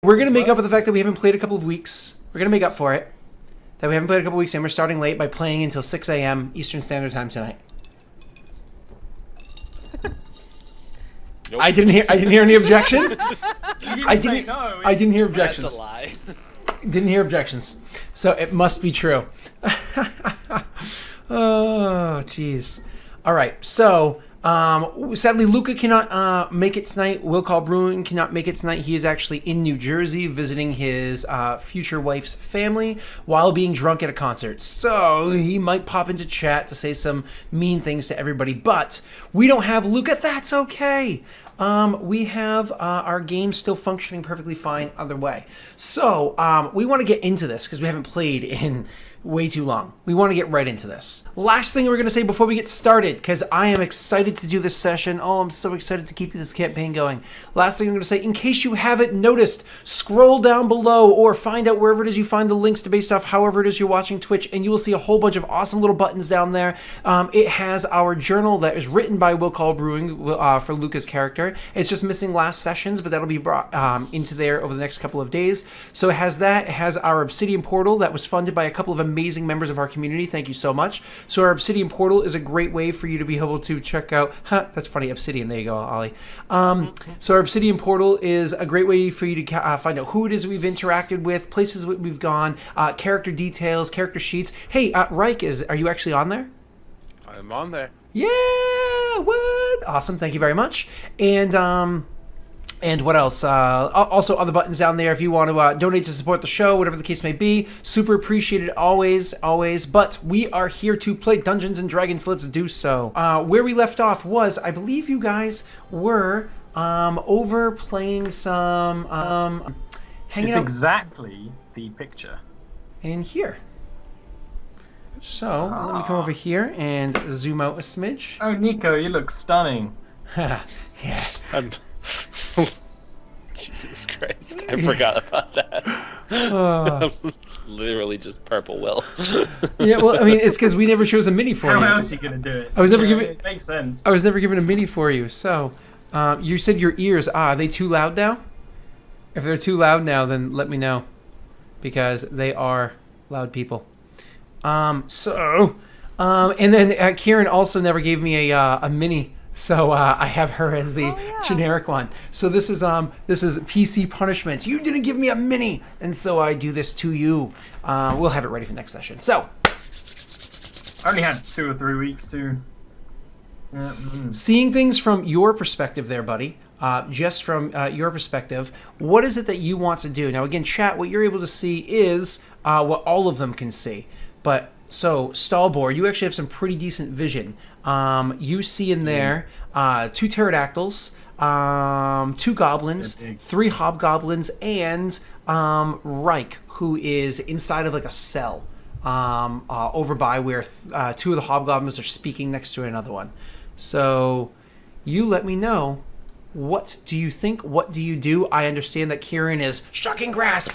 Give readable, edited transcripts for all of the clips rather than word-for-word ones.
We're going to make up for the fact that we haven't played a couple of weeks. We're going to make up for it. That we haven't played a couple of weeks, and we're starting late by playing until 6 a.m. Eastern Standard Time tonight. Nope. I didn't hear any objections. I didn't hear objections. That's a lie. Didn't hear objections. So it must be true. Oh, jeez. All right. So, sadly, Luca cannot make it tonight. Will Call Brewing cannot make it tonight. He is actually in New Jersey visiting his future wife's family while being drunk at a concert. So he might pop into chat to say some mean things to everybody. But we don't have Luca. That's okay. We have our game still functioning perfectly fine either way. So we want to get into this because we haven't played in way too long. We want to get right into this. Last thing we're going to say before we get started, because I am excited to do this session. Oh, I'm so excited to keep this campaign going. Last thing I'm going to say, in case you haven't noticed, scroll down below or find out wherever it is you find the links to based off however it is you're watching Twitch, and you will see a whole bunch of awesome little buttons down there. It has our journal that is written by Will Call Brewing for Luca's character. It's just missing last sessions, but that'll be brought into there over the next couple of days. So it has that. It has our Obsidian portal that was funded by a couple of amazing members of our community. Thank you so much. So our Obsidian portal is a great way for you to be able to check out. That's funny, Obsidian. There you go, Ollie. So our Obsidian portal is a great way for you to find out who it is we've interacted with, places we've gone, character details, character sheets. Hey, Reich, are you actually on there? I'm on there. Yeah, what? Awesome, thank you very much. And what else? Also, other buttons down there if you want to donate to support the show, whatever the case may be. Super appreciated, always, always. But we are here to play Dungeons and Dragons. Let's do so. Where we left off was, I believe you guys were over playing some hanging out. It's exactly the picture. In here. So, let me come over here and zoom out a smidge. Oh, Nico, you look stunning. Yeah. Jesus Christ, I forgot about that. Literally just purple Will. Yeah, well, I mean, it's because we never chose a mini for you. How else are you going to do it? It makes sense. I was never given a mini for you, so you said your ears, are they too loud now? If they're too loud now, then let me know, because they are loud people. And then Kieran also never gave me a mini, so I have her as the generic one. So this is PC punishment. You didn't give me a mini, and so I do this to you. We'll have it ready for next session. So I only had 2 or 3 weeks to. Seeing things from your perspective, there, buddy. Just from your perspective, what is it that you want to do? Now, again, chat. What you're able to see is what all of them can see. But so Stallboard, you actually have some pretty decent vision. You see in there 2 pterodactyls, 2 goblins, 3 hobgoblins, and Reich, who is inside of like a cell over by where 2 of the hobgoblins are speaking next to another one. So you let me know. What do you think? What do you do? I understand that Kieran is shocking grass,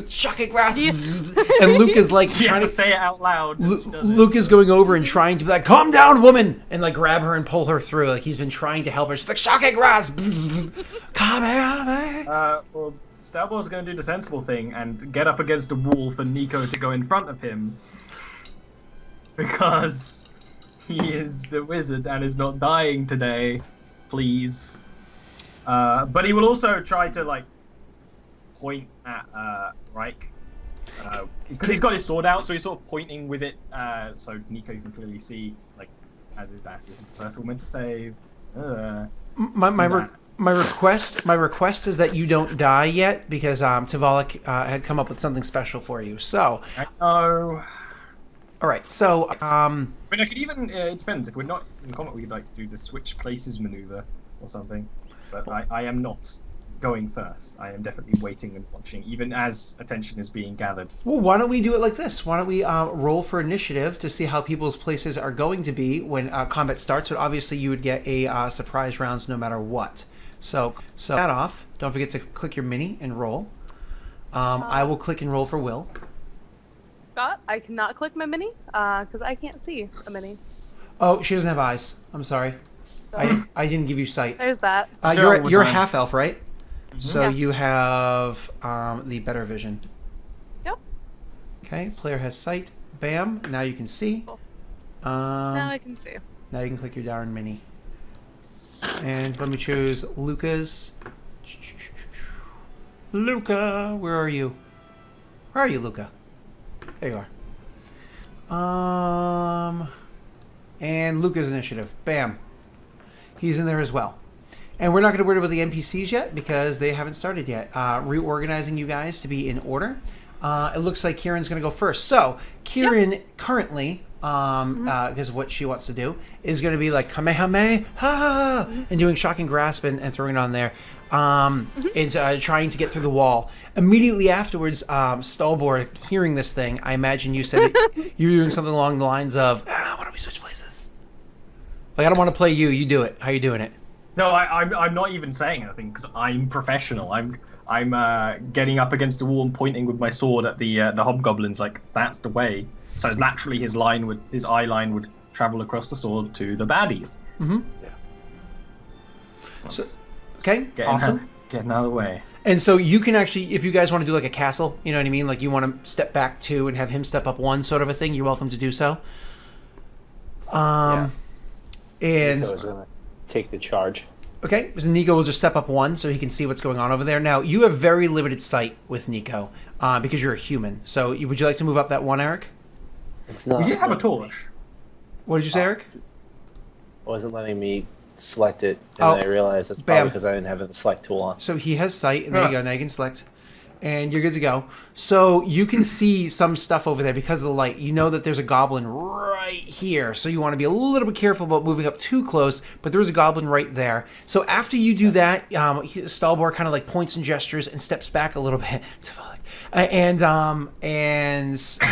shocking grass, and Luke is like trying to say it out loud. Luke is going over and trying to be like, "Calm down, woman," and like grab her and pull her through. Like he's been trying to help her. She's like, "Shocking grass, come here, man." Well, Starboard's going to do the sensible thing and get up against the wall for Nico to go in front of him, because he is the wizard and is not dying today. Please. But he will also try to like point at Reich because he's got his sword out, so he's sort of pointing with it. So Nico can clearly see, like, as is that this is the first woman to save. My request is that you don't die yet, because Tavalik had come up with something special for you. So. Oh. All right. So. I mean, I could even. It depends. If we're not in combat, we could like do the switch places maneuver or something. But I am not going first. I am definitely waiting and watching, even as attention is being gathered. Well, why don't we do it like this? Why don't we roll for initiative to see how people's places are going to be when combat starts? But obviously, you would get a surprise rounds no matter what. So that off. Don't forget to click your mini and roll. I will click and roll for Will. Scott, I cannot click my mini because I can't see a mini. Oh, she doesn't have eyes. I'm sorry. I didn't give you sight. There's that. You're half elf, right? So Yeah. you have the better vision. Yep. Okay, player has sight. Bam. Now you can see. Cool. Um, Now I can see. Now you can click your Darren Mini. And let me choose Luca's. Luca, where are you? Where are you, Luca? There you are. And Luca's initiative. Bam. He's in there as well. And we're not going to worry about the NPCs yet because they haven't started yet. Reorganizing you guys to be in order. It looks like Kieran's going to go first. So, Kieran currently, because of what she wants to do, is going to be like Kamehameha and doing Shocking Grasp and throwing it on there. It's trying to get through the wall. Immediately afterwards, Stalbor, hearing this thing, I imagine you said that you were doing something along the lines of, why don't we switch places? Like, I don't want to play you. You do it. How are you doing it? No, I'm not even saying anything because I'm professional. I'm getting up against the wall and pointing with my sword at the hobgoblins. Like that's the way. So naturally, his eye line would travel across the sword to the baddies. Mm-hmm. Yeah. So, okay. Awesome. Getting out of the way. And so you can actually, if you guys want to do like a castle, you know what I mean? Like you want to step back 2 and have him step up 1 sort of a thing, you're welcome to do so. And Nico's gonna take the charge. okay, so Nico will just step up 1 so he can see what's going on over there. Now, you have very limited sight with Nico because you're a human. So would you like to move up that 1, Eric? It's not. We did have a torch. What did you say, Eric? It wasn't letting me select it, and Oh, then I realized it's bam. probably because I didn't have the select tool on. So he has sight, and there you go. Now you can select, and you're good to go. So you can see some stuff over there because of the light. You know that there's a goblin right here, so you want to be a little bit careful about moving up too close, but there is a goblin right there. So after you do that, Stalbor kind of like points and gestures and steps back a little bit. And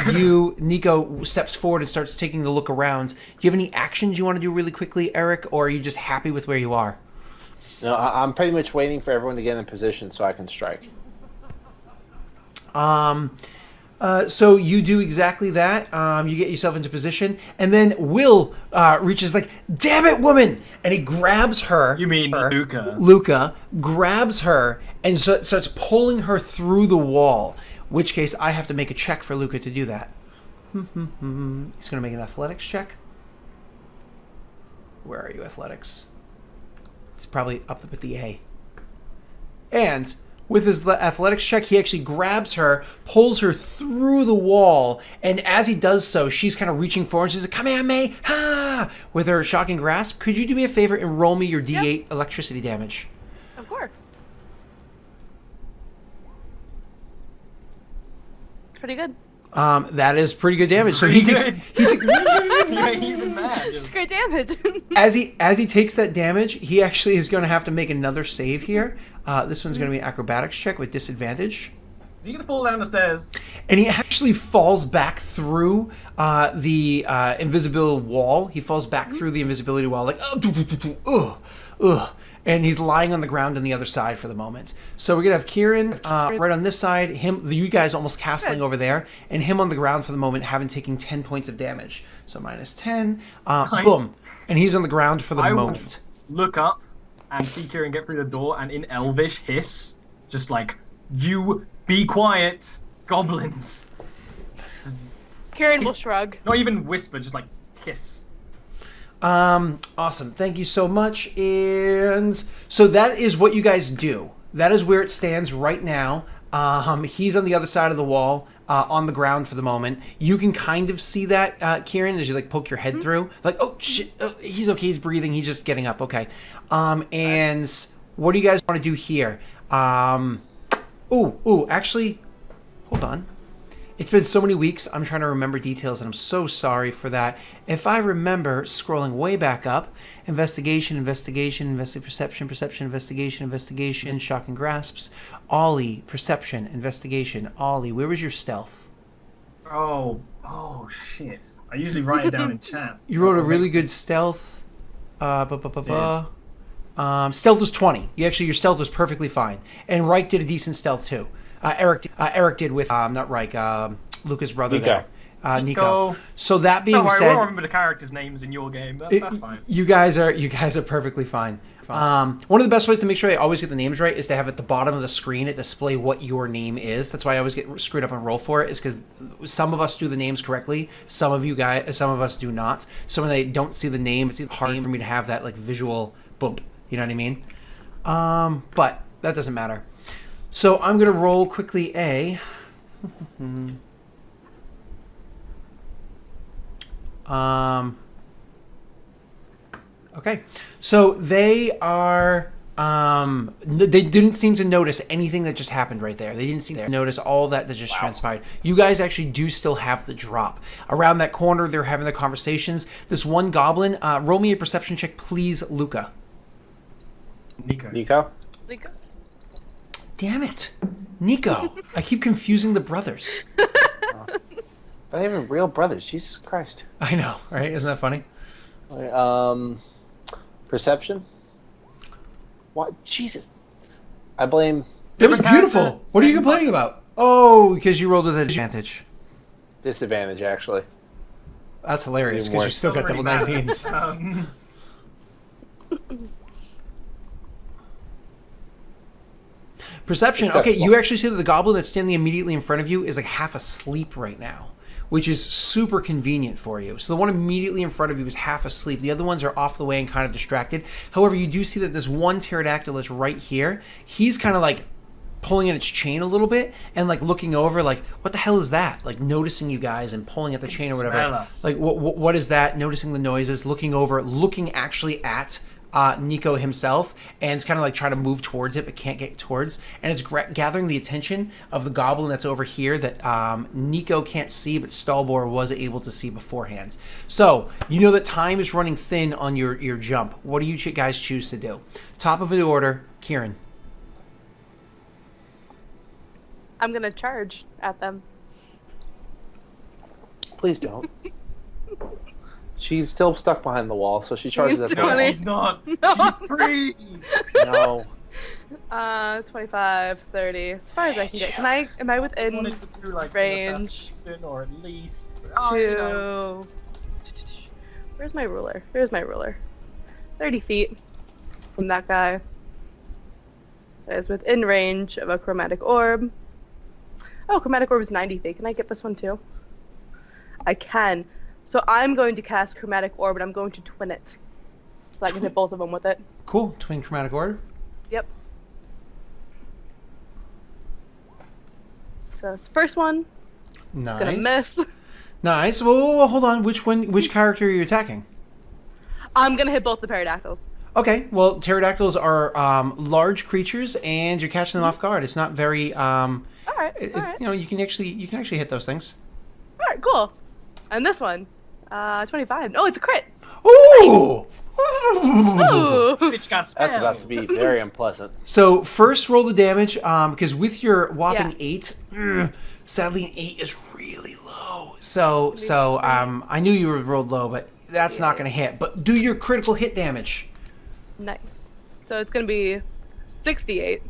you, Nico, steps forward and starts taking a look around. Do you have any actions you want to do really quickly, Eric, or are you just happy with where you are? No, I'm pretty much waiting for everyone to get in position so I can strike. So you do exactly that. You get yourself into position, and then Will reaches like, "Damn it, woman!" and he grabs her. You mean Luca? Luca grabs her and starts pulling her through the wall. Which case, I have to make a check for Luca to do that. He's going to make an athletics check. Where are you, athletics? It's probably up with the A. And with his athletics check, he actually grabs her, pulls her through the wall, and as he does so, she's kind of reaching forward. She's like, "Kamehameha!" with her Shocking Grasp. Could you do me a favor and roll me your D8 electricity damage? Of course. Pretty good. That is pretty good damage. So he takes You ain't even mad. It's great damage. as he takes that damage, he actually is going to have to make another save here. This one's going to be an acrobatics check with disadvantage. Is he gonna fall down the stairs? And he actually falls back through the invisible wall. He falls back through the invisibility wall like, and he's lying on the ground on the other side for the moment. So we're going to have Kieran right on this side, you guys almost castling over there, and him on the ground for the moment, having taken 10 points of damage. So minus 10. Boom. And he's on the ground for the moment. Look up and see Kieran get through the door, and in Elvish hiss, just like, "You be quiet, goblins." Kieran will shrug. Not even whisper, just like hiss. Awesome. Thank you so much. And so that is what you guys do. That is where it stands right now. He's on the other side of the wall, on the ground for the moment. You can kind of see that, Kieran, as you like poke your head through. Like, oh shit, he's okay, he's breathing, he's just getting up. Okay. And what do you guys want to do here? Actually, hold on. It's been so many weeks, I'm trying to remember details, and I'm so sorry for that. If I remember, scrolling way back up, investigation, perception, investigation, Shocking Grasps, Ollie, perception, investigation, Ollie, where was your stealth? Oh shit. I usually write it down in chat. You wrote a really good stealth. Stealth was 20. Your stealth was perfectly fine. And Reich did a decent stealth too. Eric did with not Reich, Luca's brother Nico. there. Nico. So that being Don't worry, I said, won't remember the characters' names in your game. That's fine. you guys are perfectly fine. One of the best ways to make sure I always get the names right is to have at the bottom of the screen it display what your name is. That's why I always get screwed up and roll for it, is because some of us do the names correctly, some of us do not. So when they don't see the name, it's hard for me to have that like visual bump. You know what I mean? But that doesn't matter. So I'm gonna roll quickly a. Okay, so they are. They didn't seem to notice anything that just happened right there. They didn't seem to notice all that just transpired. You guys actually do still have the drop. Around that corner, they're having the conversations. This one goblin, roll me a perception check, please, Luca. Nico? Damn it. Nico. I keep confusing the brothers. Not even real brothers. Jesus Christ. I know, right? Isn't that funny? Perception? What? Jesus. I blame... It was beautiful. What are you complaining about? Oh, because you rolled with advantage. Disadvantage, actually. That's hilarious, because you still got double 19s. Perception. Okay, you actually see that the goblin that's standing immediately in front of you is like half asleep right now, which is super convenient for you. So the one immediately in front of you is half asleep. The other ones are off the way and kind of distracted. However, you do see that this one pterodactyl that's right here, he's kind of like pulling at its chain a little bit and like looking over like, what the hell is that? Like noticing you guys and pulling at the chain or whatever. Like, what is that? Noticing the noises, looking over, looking actually at Nico himself, and it's kind of like trying to move towards it but can't get towards, and it's gathering the attention of the goblin that's over here that Nico can't see but Stalbor was able to see beforehand. So you know that time is running thin on your jump. What do you guys choose to do? Top of the order, Kieran. I'm gonna charge at them. Please don't. She's still stuck behind the wall, so she charges at the wall. No, she's not. No. She's free. No. 25, 30. As far as I can get. Am I within wanted to do like range? Or at least To... Where's my ruler? 30 feet from that guy. That is within range of a chromatic orb. Oh, chromatic orb is 90 feet. Can I get this one too? I can. So I'm going to cast chromatic orb, and I'm going to twin it, so I can hit both of them with it. Cool. Twin chromatic orb. Yep. So this first one. Nice. Gonna miss. Nice. Well, hold on. Which character are you attacking? I'm gonna hit both the pterodactyls. Okay. Well, pterodactyls are large creatures, and you're catching them off guard. It's not very. All right. You know, you can actually hit those things. All right. Cool. And this one, 25. Oh, it's a crit. Ooh. Ooh. Bitch got spelled. That's about to be very unpleasant. So first roll the damage, because with your whopping 8, sadly an 8 is really low. So I knew you were rolled low, but that's not going to hit. But do your critical hit damage. Nice. So it's gonna be 68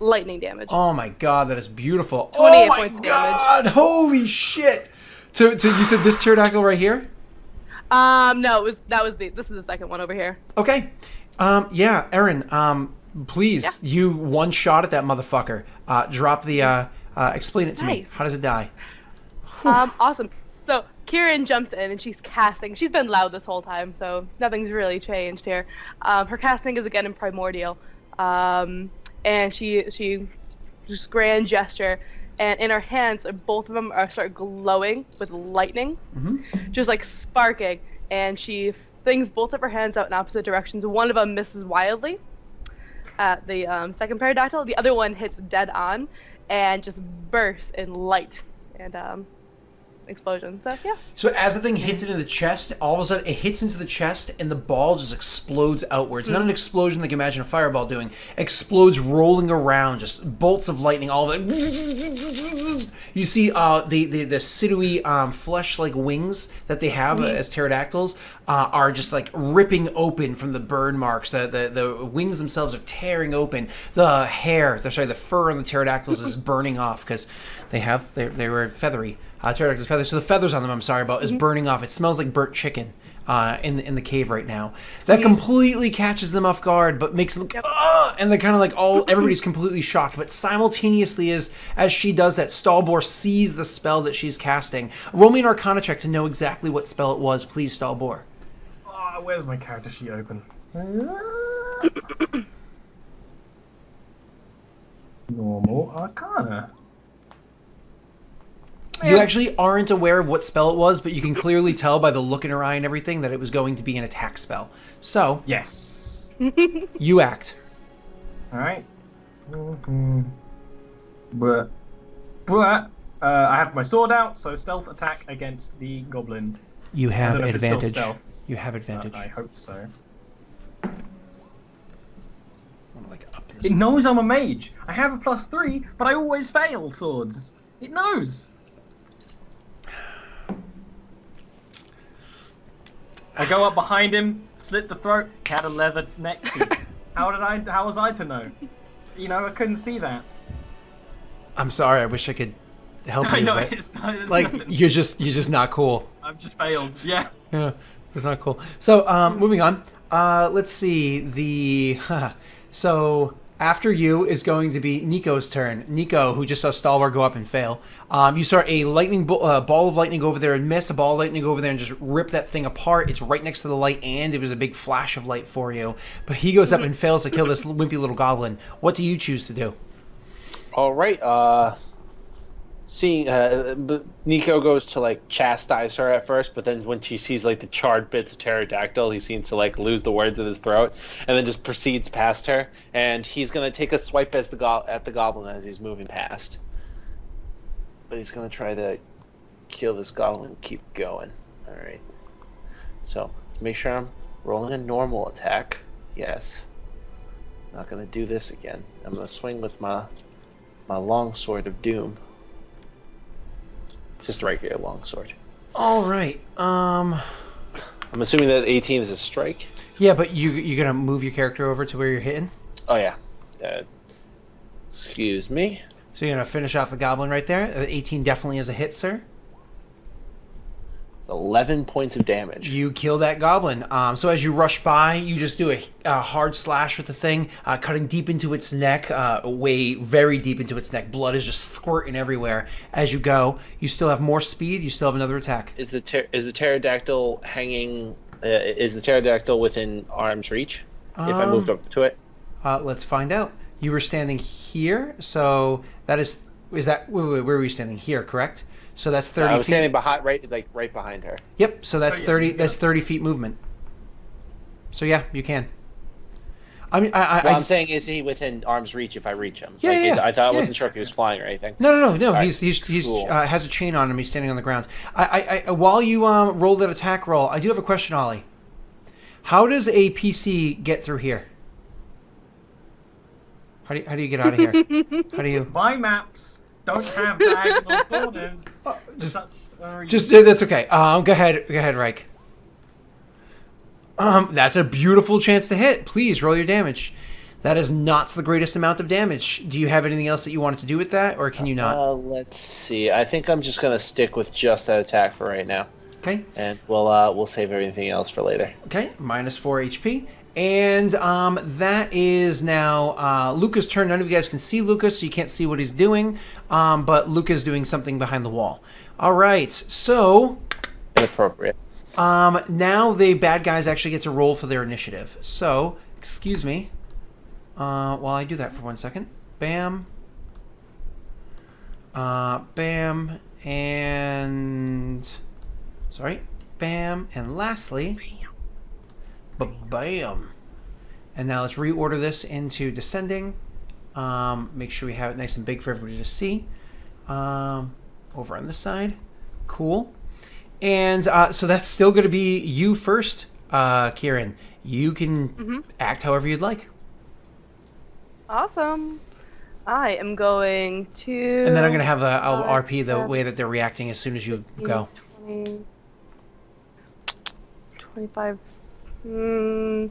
lightning damage. Oh my god, that is beautiful. 28 Oh my points of god, holy shit. So you said this pterodactyl right here? No, this is the second one over here. Okay. Yeah, Erin, please, you one shot at that motherfucker. Drop the, explain it to me. Nice. How does it die? Awesome. So Kieran jumps in and she's casting. She's been loud this whole time, so nothing's really changed here. Her casting is again in primordial. And she just grand gesture. And in her hands, both of them start glowing with lightning, just like sparking. And she flings both of her hands out in opposite directions. One of them misses wildly at the second pterodactyl. The other one hits dead on and just bursts in light and explosion. So yeah. So as the thing hits into the chest, all of a sudden it hits into the chest and the ball just explodes outwards. Not an explosion like you imagine a fireball doing. Explodes rolling around, just bolts of lightning, all of it. You see the sinewy flesh-like wings that they have as pterodactyls are just like ripping open from the burn marks. The wings themselves are tearing open. The fur on the pterodactyls is burning off because they were feathery. Pterodactyl's feathers. So the feathers on them, is burning off. It smells like burnt chicken in the cave right now. That completely catches them off guard, but makes them and they're kind of like everybody's completely shocked. But simultaneously, as she does that, Stalbor sees the spell that she's casting. Roll me an Arcana check to know exactly what spell it was, please, Stalbor. Oh, where's my character sheet open? Normal Arcana. You actually aren't aware of what spell it was, but you can clearly tell by the look in her eye and everything that it was going to be an attack spell. So, Yes. you act. Alright. But I have my sword out, so stealth attack against the goblin. You have I don't know if it's still advantage. stealth. You have advantage. I hope so. I'm gonna, like, up this. It knows I'm a mage. I have a +3, but I always fail swords. It knows. I go up behind him, slit the throat, had a leather neck piece. How was I to know? You know, I couldn't see that. I'm sorry. I wish I could help you. I know but, it's like nothing. you're just not cool. I've just failed. Yeah. Yeah, it's not cool. So, moving on. Let's see. So after you is going to be Nico's turn. Nico, who just saw Stalwart go up and fail. You saw a lightning ball of lightning go over there and miss, a ball of lightning go over there and just rip that thing apart. It's right next to the light, and it was a big flash of light for you. But he goes up and fails to kill this wimpy little goblin. What do you choose to do? All right. Nico goes to like chastise her at first, but then when she sees like the charred bits of pterodactyl, he seems to like lose the words in his throat, and then just proceeds past her. And he's gonna take a swipe at the goblin as he's moving past. But he's gonna try to kill this goblin. Keep going. All right. So let's make sure I'm rolling a normal attack. Yes. Not gonna do this again. I'm gonna swing with my long sword of doom. Just a regular longsword. All right. I'm assuming that 18 is a strike. Yeah, but you're gonna move your character over to where you're hitting. Oh yeah. Excuse me. So you're gonna finish off the goblin right there. 18 definitely is a hit, sir. It's 11 points of damage. You kill that goblin. So as you rush by, you just do a hard slash with the thing, cutting deep into its neck, very deep into its neck. Blood is just squirting everywhere. As you go, you still have more speed. You still have another attack. Is the pterodactyl hanging? Is the pterodactyl within arm's reach? If I moved up to it. Let's find out. You were standing here, so that is that? Wait, where were you standing? Here, correct? So that's 30 I was feet. standing right behind her. Yep. So that's Oh, yeah, 30. you That's got 30 feet movement. So yeah, you can. I mean, I'm saying, is he within arm's reach if I reach him? Yeah, yeah, I thought I yeah. wasn't sure if he was flying or anything. No. right. He's Cool. has a chain on him. He's standing on the ground. While you roll that attack roll, I do have a question, Ollie. How does a PC get through here? How do you get out of here? How do you? My maps don't have diagonal borders. Just that's okay. Go ahead, Reich. That's a beautiful chance to hit. Please roll your damage. That is not the greatest amount of damage. Do you have anything else that you wanted to do with that, or can you not? Let's see. I think I'm just gonna stick with just that attack for right now, Okay. and we'll save everything else for later. Okay. -4 HP. And that is now Luca's turn. None of you guys can see Lucas, so you can't see what he's doing. But Luca's doing something behind the wall. All right. So Inappropriate. now the bad guys actually get to roll for their initiative. So, excuse me. While I do that for 1 second. Bam. Bam. And... Sorry. Bam. And lastly... Bam. And now let's reorder this into descending. Make sure we have it nice and big for everybody to see. Over on this side. Cool. And so that's still going to be you first, Kieran. You can act however you'd like. Awesome. I am going to... And then I'm going to have I'll RP the way that they're reacting as soon as you 15, go. 20, 25... Need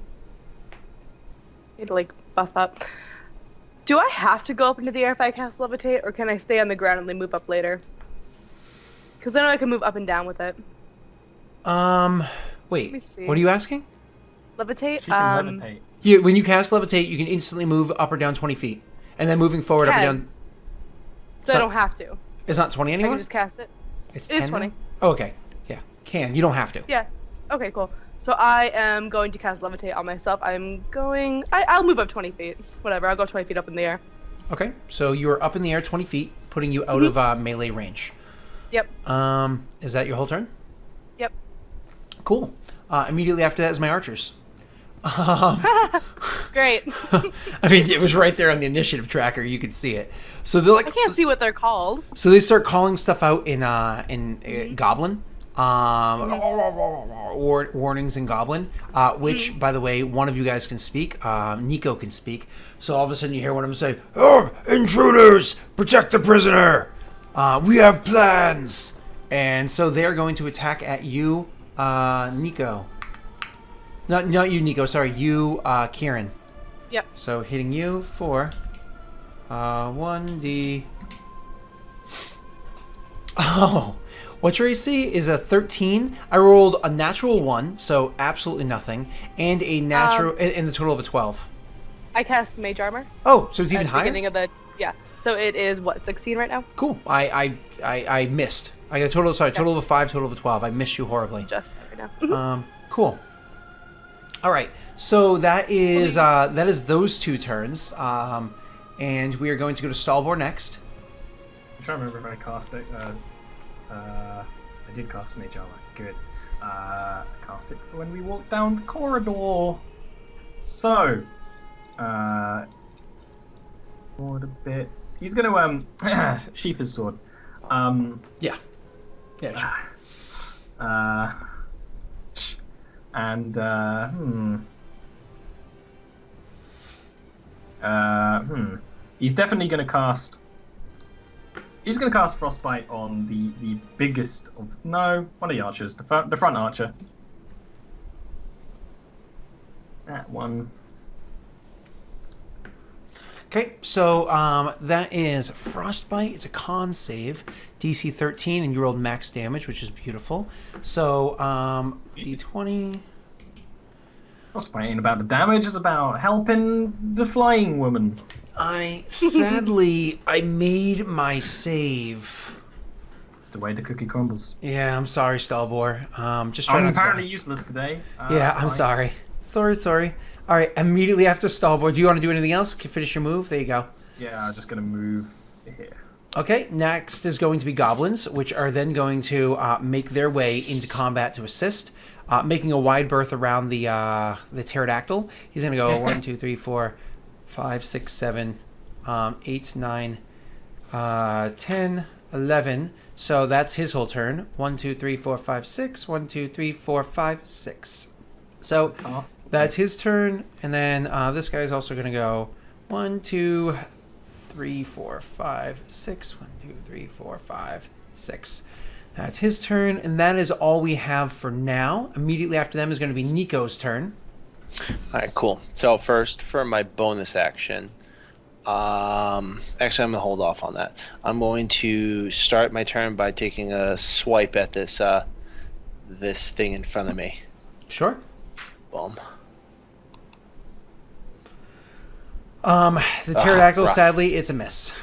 to like buff up. Do I have to go up into the air if I cast levitate, or can I stay on the ground and then move up later? Because I know I can move up and down with it. Wait, me see. what are you asking? Levitate? She can levitate. When you cast levitate, you can instantly move up or down 20 feet. And then moving forward up or Can. down... So I don't have to. It's not 20 I anymore? can just cast it. It's It is 10 now? 20. Oh, okay. Yeah. Can. You don't have to. Yeah. Okay, cool. So I am going to cast levitate on myself. I'll move up 20 feet. Whatever, I'll go 20 feet up in the air. Okay. So you are up in the air 20 feet, putting you out of melee range. Yep. Is that your whole turn? Yep. Cool. Immediately after that is my archers. Great. I mean, it was right there on the initiative tracker. You could see it. So they're like, I can't see what they're called. so they start calling stuff out in Goblin. Warnings in Goblin, which, by the way, one of you guys can speak. Nico can speak. So all of a sudden you hear one of them say, "Oh, intruders! Protect the prisoner! We have plans!" And so they're going to attack at you, Nico. Not you, Nico. Sorry, you, Kieran. Yep. So hitting you for 1d. Oh, what's your AC? Is a 13. I rolled a natural 1, so absolutely nothing, and a natural, and the total of a 12. I cast mage armor. Oh, so it's even at the higher? beginning of the So it is what, 16 right now? Cool. I missed. I got a total of a 5, total of a 12. I missed you horribly. Just right now. Cool. All right. So that is those 2 turns. And we are going to go to Stalbor next. I'm trying to remember if I cast it. I did cast mage armor. Good. I cast it when we walked down the corridor. So, forward a bit. He's gonna sheath his sword. Yeah. Yeah. Sure. And he's definitely gonna cast. He's gonna cast frostbite on the biggest of one of the archers, the front archer. That one. Okay, so that is Frostbite. It's a con save, DC 13, and you rolled max damage, which is beautiful. So, D20. Frostbite ain't about the damage, it's about helping the flying woman. Sadly, I made my save. It's the way the cookie crumbles. Yeah, I'm sorry, Stalbor. Just trying I'm to... apparently useless today. Yeah, I'm sorry. Sorry. All right, immediately after Stalbor, do you want to do anything else? Can finish your move? There you go. Yeah, I'm just going to move here. Okay, next is going to be goblins, which are then going to make their way into combat to assist, making a wide berth around the pterodactyl. He's going to go 1, 2, 3, 4, 5, 6, 7, 8, 9, 10, 11. So that's his whole turn. 1, 2, 3, 4, 5, 6. 1, 2, 3, 4, 5, 6. So that's his turn, and then this guy's also going to go 1, 2, 3, 4, 5, 6. 1, 2, 3, 4, 5, 6. That's his turn, and that is all we have for now. Immediately after them is going to be Nico's turn. All right, cool. So first, for my bonus action, actually, I'm going to hold off on that. I'm going to start my turn by taking a swipe at this this thing in front of me. Sure. Boom. The pterodactyl, rough. sadly, it's a miss.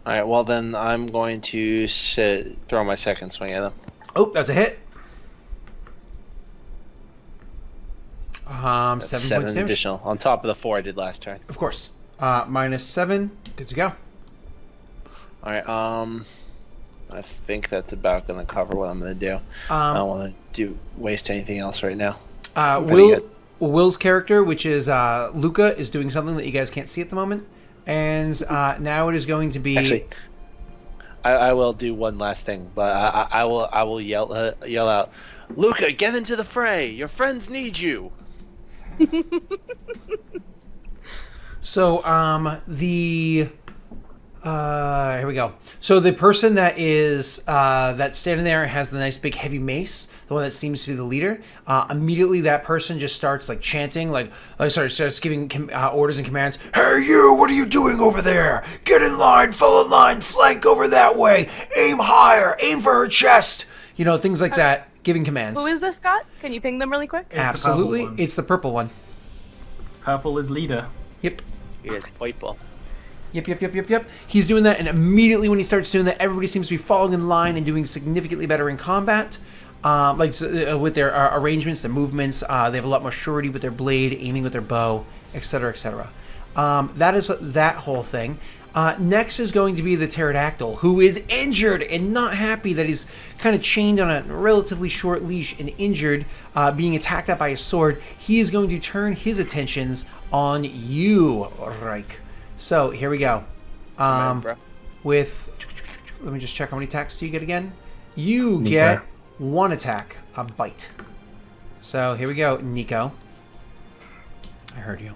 All right, well then I'm going to throw my second swing at him. Oh, that's a hit. 7 That's points 7 damage. additional on top of the 4 I did last turn. Of course. -7. Good to go. All right. I think that's about going to cover what I'm going to do. I don't want to waste anything else right now. Will's character, which is Luca, is doing something that you guys can't see at the moment, and now it is going to be. Actually, I will do one last thing, but I will yell out, Luca, get into the fray! Your friends need you. So here we go. So the person that is that's standing there has the nice big heavy mace, the one that seems to be the leader. Immediately, that person just starts like chanting, starts giving orders and commands. Hey, you! What are you doing over there? Get in line, fall in line, flank over that way. Aim higher, aim for her chest. You know, things like that. giving commands. Who is this, Scott? Can you ping them really quick? It's the Absolutely. purple one. It's the purple one. Purple is leader. Yep. Yes, purple. Yep. He's doing that, and immediately when he starts doing that, everybody seems to be falling in line and doing significantly better in combat. With their arrangements, their movements, they have a lot more surety with their blade, aiming with their bow, etc., etc. That is that whole thing. Next is going to be the pterodactyl, who is injured and not happy that he's kind of chained on a relatively short leash and injured, being attacked at by a sword. He is going to turn his attentions on you, Reich. So here we go. With let me just check how many attacks do you get again. You Nico. get 1 attack, a bite. So here we go, Nico. I heard you.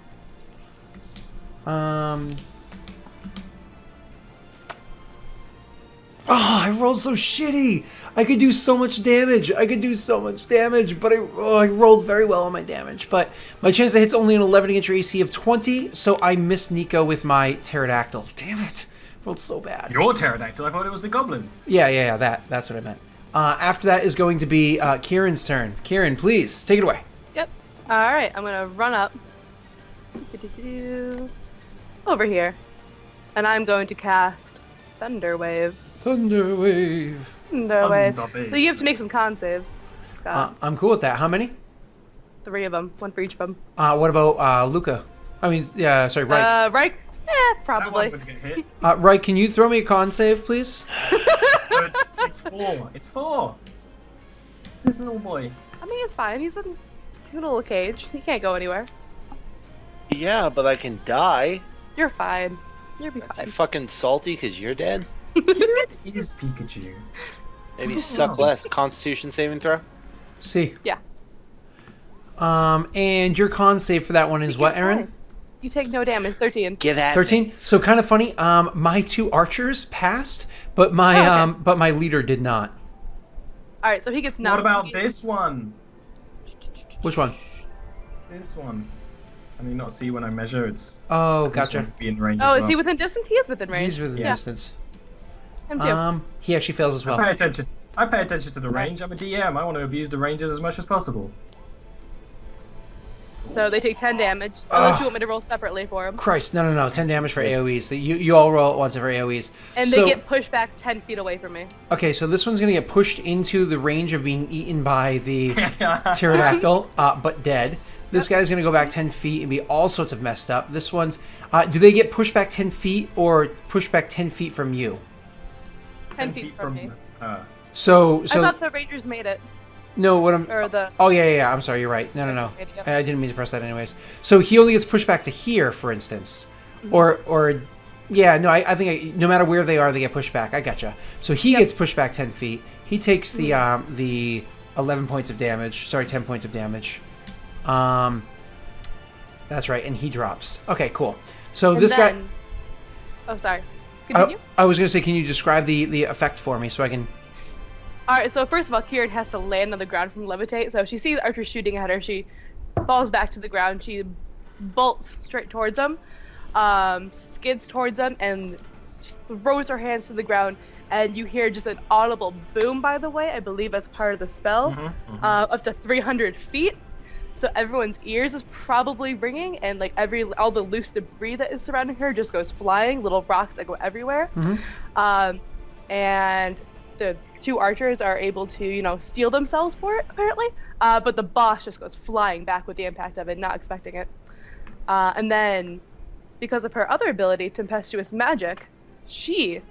Oh, I rolled so shitty. I could do so much damage. But I rolled very well on my damage. But my chance to hit's only an 11 against your AC of 20, so I missed Nico with my pterodactyl. Damn it. Rolled so bad. Your pterodactyl? I thought it was the goblins. Yeah, that's what I meant. After that is going to be Kieran's turn. Kieran, please, take it away. Yep. Alright, I'm gonna run up. Over here. And I'm going to cast Thunder Wave. Thunder Wave. Thunder Wave. Thunder Wave. So you have to make some con saves, Scott. I'm cool with that. How many? 3 of them. 1 for each of them. What about Luca? Reich. Right? That Probably. one would get hit. Reich, can you throw me a con save, please? So it's 4. It's 4. This little boy. I mean, it's fine. He's in a little cage. He can't go anywhere. Yeah, but I can die. You're fine. You'll be That's fine. fucking salty because you're dead. It is Pikachu. Maybe suck less. Constitution saving throw. See. Yeah. And your con save for that one is what, Aaron? Fine. You take no damage. 13. Get at 13. So kind of funny. My 2 archers passed, but my leader did not. All right, so he gets knocked. What about this one? Which one? This one. Can you not see when I measure? It's. Oh, this gotcha. one would be in range Oh, as is well. he within distance? He is within range. He's within Yeah. distance. Him too. He actually fails as I pay well. attention. I pay attention to the range. I'm a DM. I want to abuse the ranges as much as possible. So they take 10 damage. Unless you want me to roll separately for him. Christ, no. 10 damage for AoEs. So you all roll at once for AoEs. And So- they get pushed back 10 feet away from me. Okay, so this one's gonna get pushed into the range of being eaten by the pterodactyl, but dead. This guy's gonna go back 10 feet and be all sorts of messed up. This one's, do they get pushed back 10 feet or pushed back 10 feet from you? 10 feet from me. So I thought the Rangers made it. no, what I'm. Or the. Oh yeah. I'm sorry, you're right. No. Yep. I didn't mean to press that anyways. So he only gets pushed back to here, for instance, or yeah. No, I think no matter where they are, they get pushed back. I gotcha. So he gets pushed back 10 feet. He takes the 11 points of damage. Sorry, 10 points of damage. That's right, and he drops. Okay, cool. So And this guy. then- Oh, sorry. Continue. I was gonna say, can you describe the effect for me so I can? Alright, so first of all, Kieran has to land on the ground from levitate. So if she sees Archer shooting at her, she falls back to the ground. She bolts straight towards him, skids towards him, and just throws her hands to the ground. And you hear just an audible boom, by the way. I believe that's part of the spell. Up to 300 feet. So everyone's ears is probably ringing, and like all the loose debris that is surrounding her just goes flying. Little rocks that go everywhere. And the 2 archers are able to, steel themselves for it, apparently. But the boss just goes flying back with the impact of it, not expecting it. And then, because of her other ability, Tempestuous Magic, she,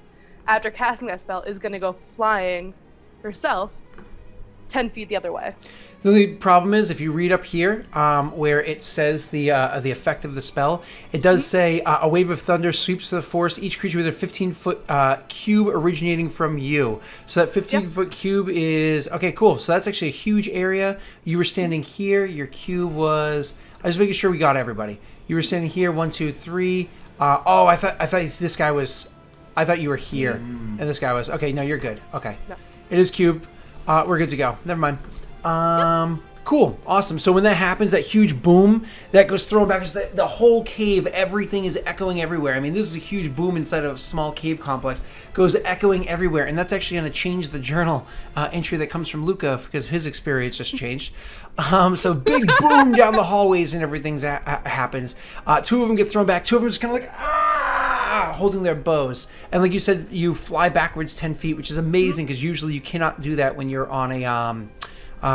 after casting that spell, is going to go flying herself 10 feet the other way. The only problem is, if you read up here, where it says the effect of the spell, it does say a wave of thunder sweeps the forest each creature with a 15-foot cube originating from you. So that 15-foot cube is okay. Cool. So that's actually a huge area. You were standing here. Your cube was. I was making sure we got everybody. You were standing here. 1, 2, 3. I thought this guy was. I thought you were here, and this guy was. Okay, no, you're good. Okay, No. it is cube. We're good to go. Never mind. Cool, awesome. So when that happens, that huge boom that goes thrown back, the whole cave, everything is echoing everywhere. I mean, this is a huge boom inside of a small cave complex, goes echoing everywhere, and that's actually going to change the journal entry that comes from Luca because his experience just changed. So big boom down the hallways and everything happens. Two of them get thrown back. Two of them just kind of like holding their bows, and like you said, you fly backwards 10 feet, which is amazing because usually you cannot do that when you're on a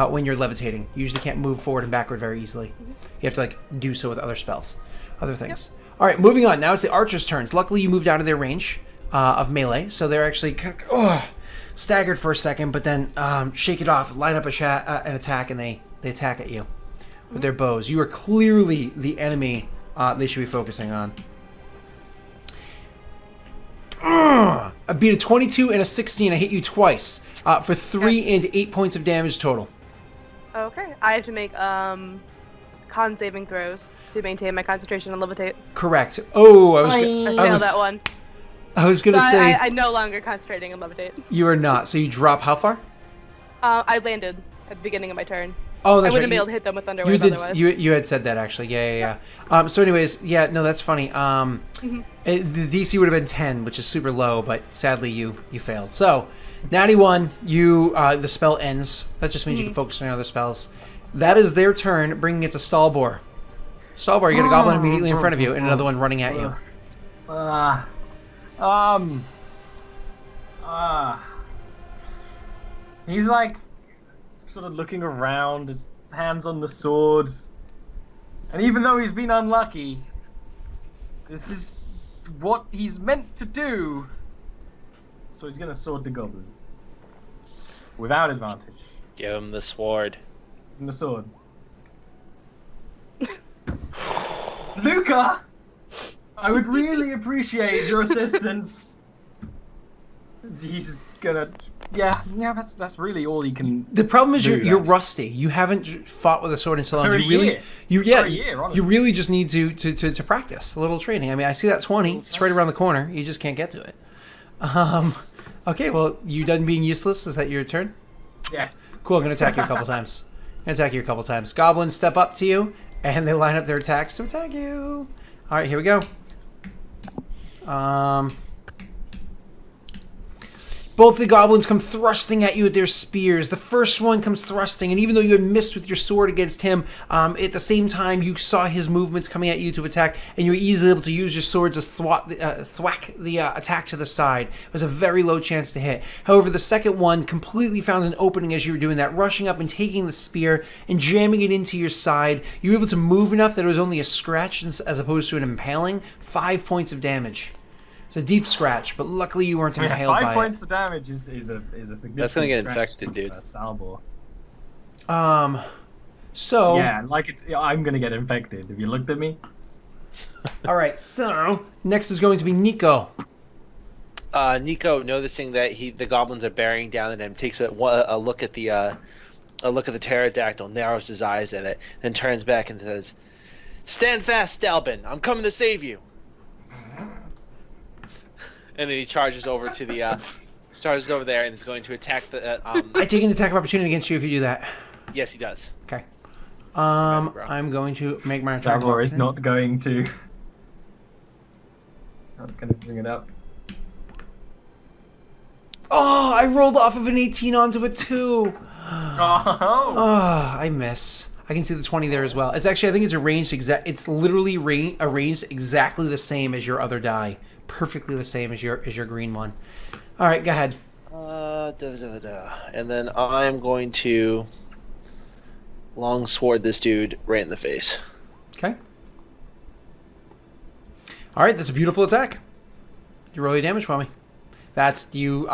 when you're levitating. You usually can't move forward and backward very easily. You have to like do so with other spells, other things. Yep. All right, moving on. Now it's the archers' turns. Luckily, you moved out of their range of melee, so they're actually staggered for a second, but then shake it off, line up an attack, and they attack at you with their bows. You are clearly the enemy they should be focusing on. I beat a 22 and a 16. I hit you twice for 3 and 8 points of damage total. Okay, I have to make con saving throws to maintain my concentration and levitate. Correct. Oh, I failed that one. I was gonna say I'm no longer concentrating and levitate. You are not. So you drop how far? I landed at the beginning of my turn. Oh, that's I wouldn't right. be able to hit them with Thunder Wave otherwise. You had said that actually. Yeah. So anyways, yeah, no, that's funny. The DC would have been 10, which is super low, but sadly you failed. So, natty 1, the spell ends. That just means you can focus on other spells. That is their turn, bringing it to Stallbor. Stallbor, you got a goblin immediately in front of you, and another one running at you. He's like sort of looking around, his hands on the sword, and even though he's been unlucky, this is what he's meant to do. So he's gonna sword the goblin without advantage. Give him the sword. Give him the sword. Luca, I would really appreciate your assistance. He's gonna. Yeah, that's really all he can. The problem is you're rusty. You haven't fought with a sword in so long. You really just need to practice a little training. I mean, I see that 20. It's right around the corner. You just can't get to it. Okay, well, you done being useless? Is that your turn? Yeah. Cool. I'm gonna attack you a couple times. Goblins step up to you and they line up their attacks to attack you. All right, here we go. Both the goblins come thrusting at you with their spears. The first one comes thrusting, and even though you had missed with your sword against him, at the same time you saw his movements coming at you to attack, and you were easily able to use your sword to thwack the attack to the side. It was a very low chance to hit. However, the second one completely found an opening as you were doing that, rushing up and taking the spear and jamming it into your side. You were able to move enough that it was only a scratch as opposed to an impaling. 5 points of damage. It's a deep scratch, but luckily you weren't impaled by it. 5 points of damage is a significant. That's gonna get scratch infected, dude. That's Albor. So yeah, I'm gonna get infected. Have you looked at me? All right. So next is going to be Nico. Nico, noticing that the goblins are bearing down at him, takes a look at the pterodactyl, narrows his eyes at it, then turns back and says, "Stand fast, Stalbin. I'm coming to save you." And then he charges over to the over there and is going to attack the. I take an attack of opportunity against you if you do that. Yes, he does. Okay. I'm going to make my attack. Savor is not going to. Not going to bring it up. Oh, I rolled off of an 18 onto a 2. Oh, I miss. I can see the 20 there as well. It's actually, I think it's arranged It's literally arranged exactly the same as your other die. Perfectly the same as your green one. All right, go ahead. And then I'm going to longsword this dude right in the face. Okay. All right, that's a beautiful attack. You roll your damage for me. That's you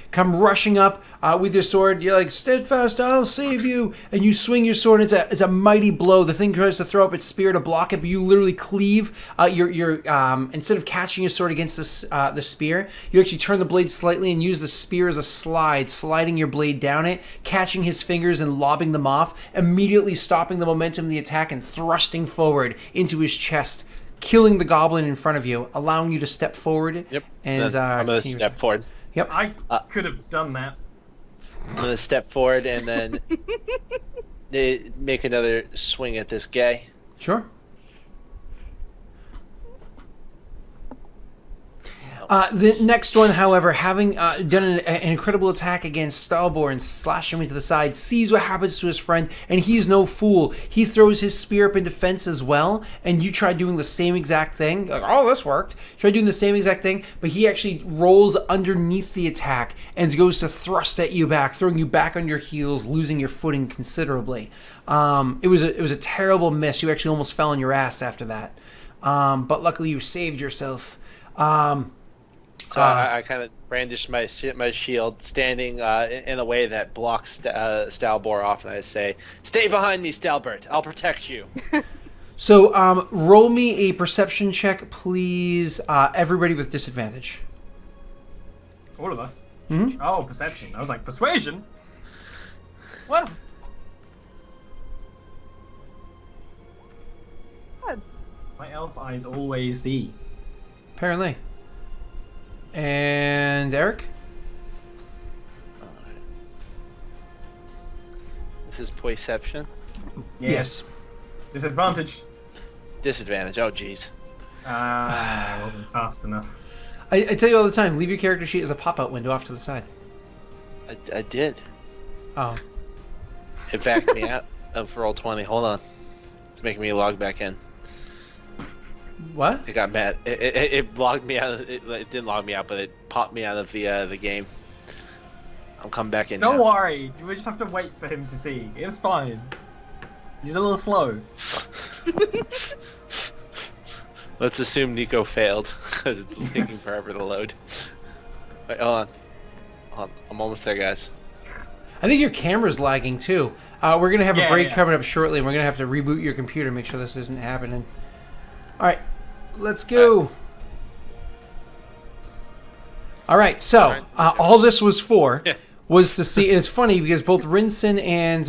come rushing up with your sword. You're like, "Steadfast, I'll save you!" And you swing your sword. And it's a mighty blow. The thing tries to throw up its spear to block it, but you literally cleave. Instead of catching your sword against the spear, you actually turn the blade slightly and use the spear as a slide, sliding your blade down it, catching his fingers and lobbing them off, immediately stopping the momentum of the attack and thrusting forward into his chest, killing the goblin in front of you, allowing you to step forward. Yep. And I'm going to step forward. Yep. I could have done that. I'm going to step forward and then make another swing at this guy. Sure. The next one, however, having done an incredible attack against Stalbor and slashed him into the side, sees what happens to his friend, and he's no fool. He throws his spear up in defense as well, and you try doing the same exact thing. Like, oh, this worked. Try doing the same exact thing, but he actually rolls underneath the attack and goes to thrust at you back, throwing you back on your heels, losing your footing considerably. It was a terrible miss. You actually almost fell on your ass after that. But luckily you saved yourself. So I kind of brandish my shield, standing in a way that blocks Stalbor off, and I say, "Stay behind me, Stalbert. I'll protect you." So roll me a perception check, please. Everybody with disadvantage. All of us. Mm-hmm. Oh, perception. I was like, persuasion? What? Good. My elf eyes always see. Apparently. And Eric? This is perception. Yeah. Yes. Disadvantage. Disadvantage. Oh, jeez. I wasn't fast enough. I tell you all the time, leave your character sheet as a pop-out window off to the side. I did. Oh. It backed me out for roll 20. Hold on. It's making me log back in. What? It got mad. It logged me out. It didn't log me out, but it popped me out of the game. I'm coming back in. Don't now. worry. We just have to wait for him to see. It's fine. He's a little slow. Let's assume Nico failed because it's taking forever to load. Wait, hold on. I'm almost there, guys. I think your camera's lagging too. We're going to have a break Yeah. coming up shortly, and we're going to have to reboot your computer, make sure this isn't happening. All right, let's go. All right, so all this was for was to see, and it's funny because both Rinson and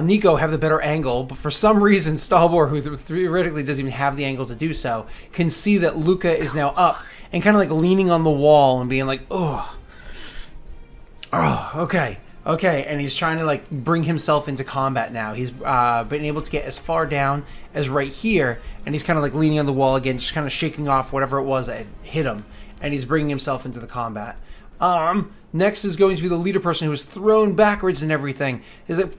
Nico have the better angle, but for some reason Stalbor, who theoretically doesn't even have the angle to do so, can see that Luca is now up and kind of like leaning on the wall and being like, oh, okay, and he's trying to like bring himself into combat now. He's been able to get as far down as right here, and he's kind of like leaning on the wall again, just kind of shaking off whatever it was that hit him, and he's bringing himself into the combat. Next is going to be the leader person who was thrown backwards and everything. He's like,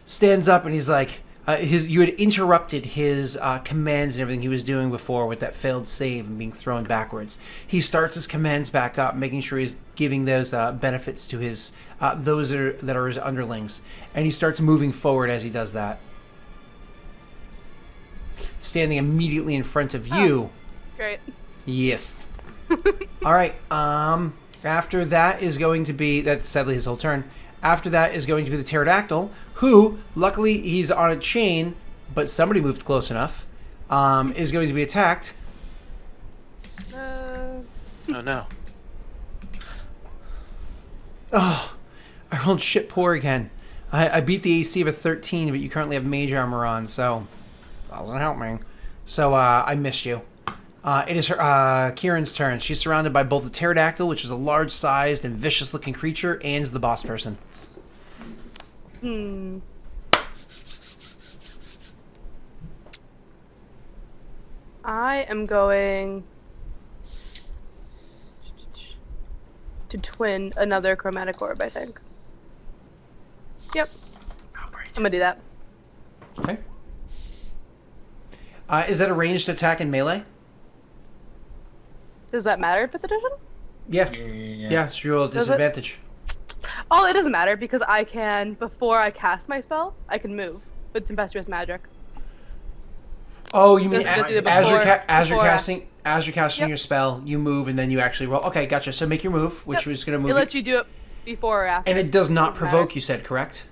stands up and he's like, you had interrupted his commands and everything he was doing before with that failed save and being thrown backwards. He starts his commands back up, making sure he's giving those benefits to his those that are his underlings, and he starts moving forward as he does that. Standing immediately in front of you. Great. Yes. All right. After that is going to be, that's sadly his whole turn. After that is going to be the pterodactyl, who, luckily, he's on a chain, but somebody moved close enough, is going to be attacked. Oh no. Oh, I rolled shit poor again. I beat the AC of a 13, but you currently have mage armor on, so that doesn't help me. So I missed you. It is her, Kieran's turn. She's surrounded by both the pterodactyl, which is a large-sized and vicious-looking creature, and the boss person. I am going to twin another chromatic orb, I think. Yep. I'm gonna do that. Okay. Is that a ranged attack in melee? Does that matter for the edition? Yeah. Yeah, it's your disadvantage. Oh, it doesn't matter because I can, before I cast my spell, I can move with tempestuous magic. Oh, you mean Just do it as you're before- casting Yep. your spell, you move and then you actually roll. Okay, gotcha. So make your move, which Yep. was going to move. It lets you do it before or after. And it does not Doesn't provoke, matter. you said, correct?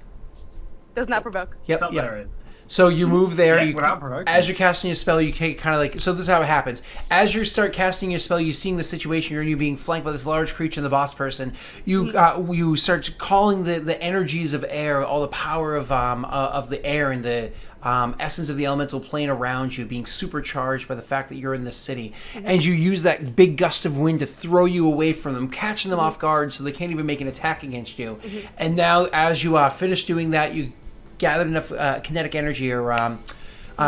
Does not provoke. Yep, Something yep. there is. So you move there. Yeah, without provoking. As you're casting your spell, you take kind of like. So this is how it happens. As you start casting your spell, you seeing the situation. You're being flanked by this large creature and the boss person. You start calling the energies of air, all the power of the air and the essence of the elemental plane around you being supercharged by the fact that you're in this city. And you use that big gust of wind to throw you away from them, catching them off guard so they can't even make an attack against you. And now, as you finish doing that, you gathered enough kinetic energy or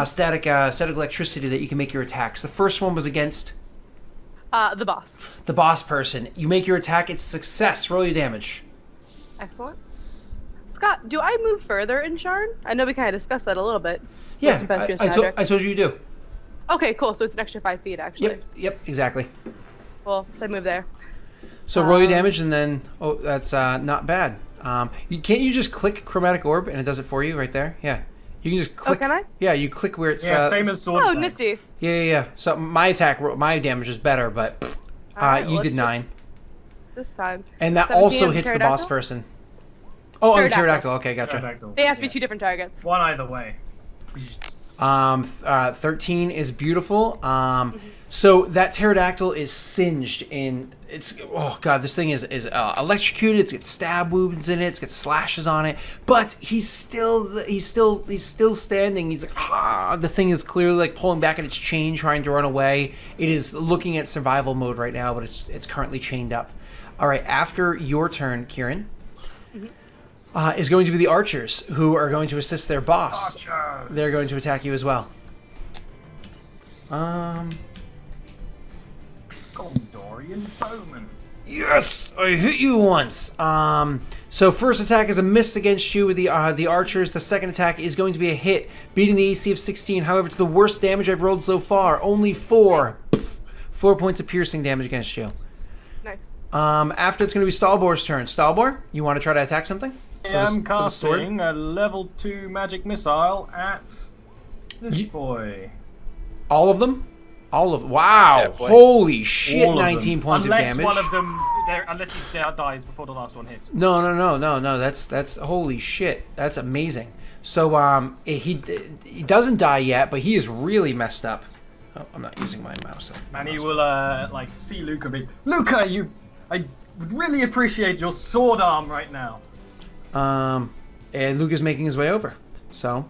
static electricity that you can make your attacks. The first one was against The boss. the boss person. You make your attack, it's success. Roll your damage. Excellent. Scott, do I move further in Sharn? I know we kind of discussed that a little bit. Yeah, Tempestuous I magic. told you you do. Okay, cool. So it's an extra 5 feet, actually. Yep, exactly. Cool. So I move there. So roll your damage, and then that's not bad. Can't you just click chromatic orb and it does it for you right there? Yeah, you can just click. Oh, can I? Yeah, you click where it's. Yeah, same as sword. Oh, attacks. nifty. Yeah. So my damage is better, but Alright, you well, did let's 9, This time. and that 17 also on hits the boss pterodactyl? person. Oh, on the Pterodactyl. pterodactyl. Okay, gotcha. Pterodactyl. They have to be Yeah. 2 different targets. One either way. 13 is beautiful. So that pterodactyl is singed in. It's oh god, this thing is electrocuted. It's got stab wounds in it. It's got slashes on it. But he's still standing. He's like the thing is clearly like pulling back at its chain, trying to run away. It is looking at survival mode right now, but it's currently chained up. All right, after your turn, Kieran. Is going to be the archers, who are going to assist their boss. Archers. They're going to attack you as well. Gondorian bowman. Yes, I hit you once. So first attack is a miss against you with the archers. The second attack is going to be a hit, beating the AC of 16. However, it's the worst damage I've rolled so far. Only 4. 4 points of piercing damage against you. Nice. After it's going to be Stalbor's turn. Stalbor, you want to try to attack something? I'm With a sword? casting a level 2 magic missile at this boy. All of them? All of wow! Yeah, boy. Holy shit! All of them. 19 points unless of damage. One of them, unless he dies before the last one hits. No. That's holy shit. That's amazing. So he doesn't die yet, but he is really messed up. Oh, I'm not using my mouse. And he will like see Luca be Luca, I would really appreciate your sword arm right now. And Luke is making his way over. So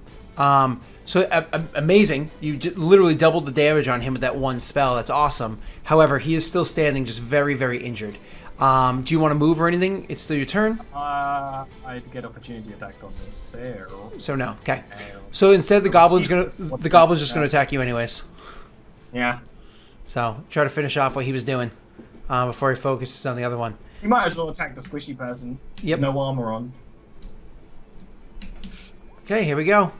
amazing. You literally doubled the damage on him with that one spell. That's awesome. However, he is still standing, just very, very injured. Do you want to move or anything? It's still your turn. I'd get opportunity attack on this. So no. Okay. So instead, the goblin's just gonna attack you anyways. Yeah. So try to finish off what he was doing before he focuses on the other one. You might as well attack the squishy person. Yep. No armor on. Okay, here we go.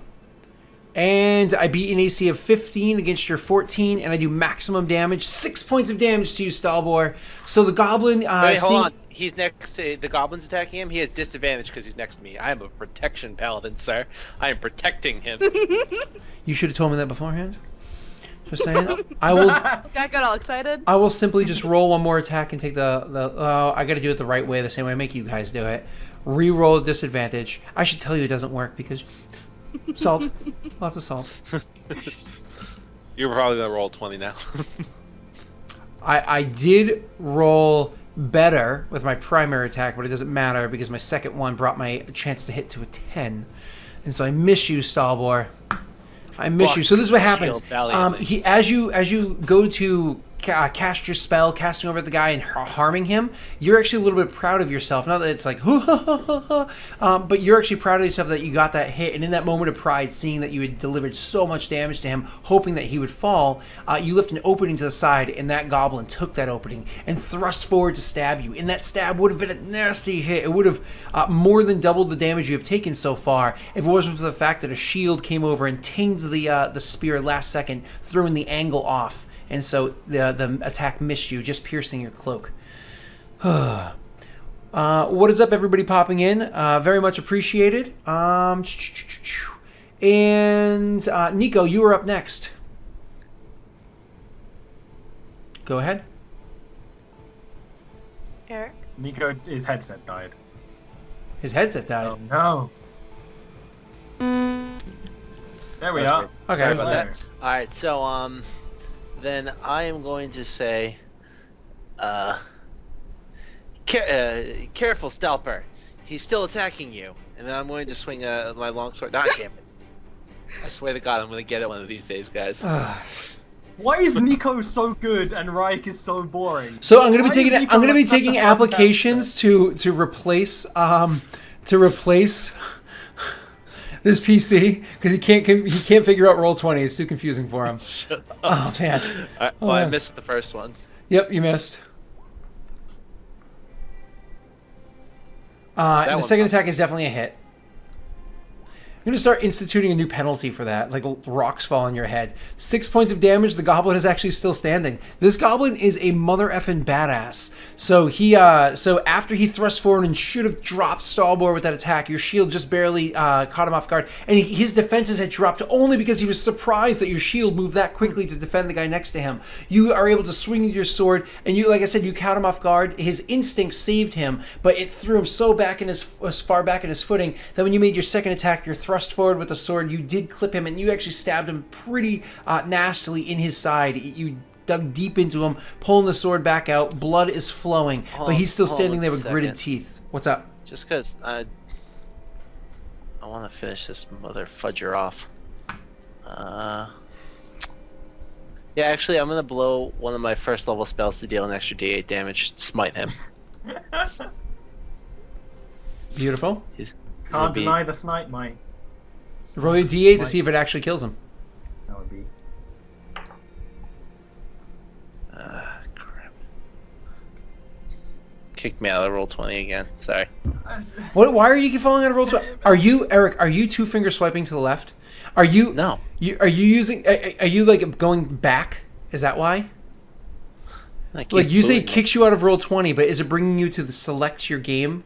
And I beat an AC of 15 against your 14, and I do maximum damage. 6 points of damage to you, Stalbor. So the goblin... Wait, hold on. He's next to the goblin's attacking him. He has disadvantage because he's next to me. I am a protection paladin, sir. I am protecting him. You should have told me that beforehand. Just saying. I will... Got all excited. I will simply just roll one more attack and take the I gotta do it the right way, the same way I make you guys do it. Reroll the disadvantage. I should tell you it doesn't work because... Salt. Lots of salt. You're probably gonna roll 20 now. I did roll better with my primary attack, but it doesn't matter because my second one brought my chance to hit to a 10. And so I miss you, Stalbor. I miss you. So this is what happens. As you go to cast your spell, casting over the guy and harming him, you're actually a little bit proud of yourself. Not that it's like, but you're actually proud of yourself that you got that hit. And in that moment of pride, seeing that you had delivered so much damage to him, hoping that he would fall, you left an opening to the side, and that goblin took that opening and thrust forward to stab you. And that stab would have been a nasty hit. It would have more than doubled the damage you have taken so far if it wasn't for the fact that a shield came over and tinged the spear last second, throwing the angle off. And so the attack missed you, just piercing your cloak. What is up, everybody popping in? Very much appreciated. And Nico, you are up next. Go ahead. Eric. Nico, his headset died. His headset died. Oh no. There we That's are. great. Okay. Sorry about that. Alright, so, then I am going to say, careful, Stalper. He's still attacking you. And then I'm going to swing my longsword. Ah, damn it. I swear to God, I'm gonna get it one of these days, guys. Why is Nico so good and Raik is so boring? So I'm gonna be Why taking is Nico like such a fun applications to replace this PC because he can't figure out Roll20. It's too confusing for him. Shut up. Oh man. Well, I man. missed the first one. Yep, you missed. And the one's second not- attack is definitely a hit. I'm going to start instituting a new penalty for that, like rocks fall on your head. 6 points of damage. The goblin is actually still standing. This goblin is a mother effing badass. So so after he thrust forward and should have dropped Stalbor with that attack, your shield just barely caught him off guard, and his defenses had dropped only because he was surprised that your shield moved that quickly to defend the guy next to him. You are able to swing with your sword, and you, like I said, you caught him off guard. His instinct saved him, but it threw him so as far back in his footing that when you made your second attack, your thrust forward with the sword, you did clip him, and you actually stabbed him pretty nastily in his side. You dug deep into him, pulling the sword back out. Blood is flowing, but he's still standing there with gritted teeth. What's up? Just because I want to finish this mother fudger off. Yeah, actually, I'm gonna blow one of my first level spells to deal an extra D8 damage. Smite him. Beautiful. Can't deny the snipe, mate. Roll a D8 to see if it actually kills him. That would be. Crap. Kicked me out of Roll20 again. Sorry. What? Why are you falling out of roll 20? Are you, Eric? Are you two finger swiping to the left? Are you? No. Are you using? Are you like going back? Is that why? Like you say, it kicks you out of Roll20, but is it bringing you to the select your game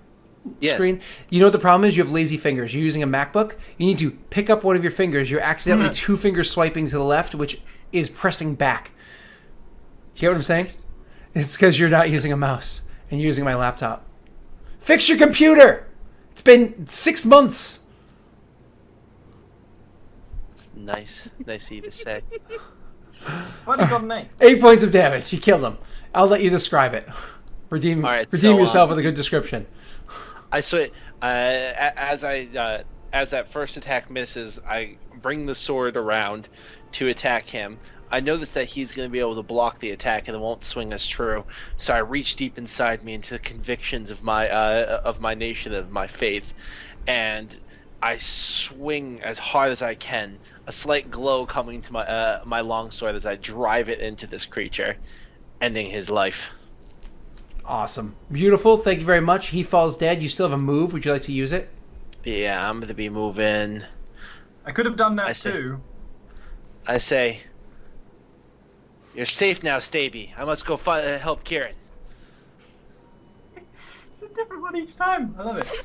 screen? You know what the problem is? You have lazy fingers. You're using a MacBook. You need to pick up one of your fingers. You're accidentally two fingers swiping to the left, which is pressing back. You get what I'm saying? It's because you're not using a mouse and you're using my laptop. Fix your computer. It's been 6 months. Nice of you to say. What have you got an 8? 8 points of damage. You killed him. I'll let you describe it. Redeem so, yourself with a good description. I swear, as that first attack misses, I bring the sword around to attack him. I notice that he's going to be able to block the attack and it won't swing us true. So I reach deep inside me into the convictions of my nation, of my faith, and I swing as hard as I can. A slight glow coming to my longsword as I drive it into this creature, ending his life. Awesome. Beautiful. Thank you very much. He falls dead. You still have a move. Would you like to use it? Yeah, I'm going to be moving. I could have done that too. I say, you're safe now, Staby. I must go help Kieran. It's a different one each time. I love it.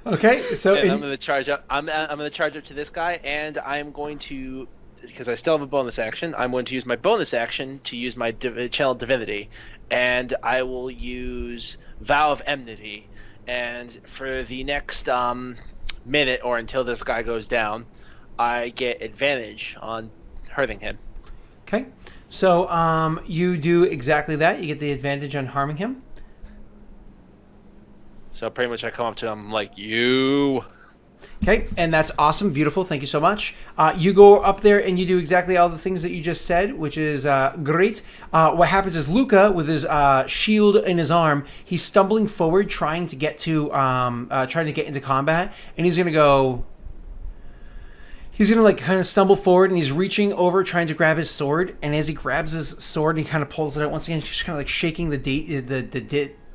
Okay, so And I'm going to charge up. I'm going to charge up to this guy, and I'm going to, because I still have a bonus action, I'm going to use my bonus action to use my channel divinity, and I will use Vow of Enmity. And for the next minute or until this guy goes down, I get advantage on hurting him. Okay, so you do exactly that. You get the advantage on harming him. So pretty much I come up to him like, you. Okay, and that's awesome. Beautiful. Thank you so much. You go up there and you do exactly all the things that you just said, which is great. What happens is Luca, with his shield in his arm, he's stumbling forward, trying to get into combat, and he's gonna go. He's gonna like kind of stumble forward, and he's reaching over, trying to grab his sword. And as he grabs his sword, and he kind of pulls it out once again. He's just kind of like shaking the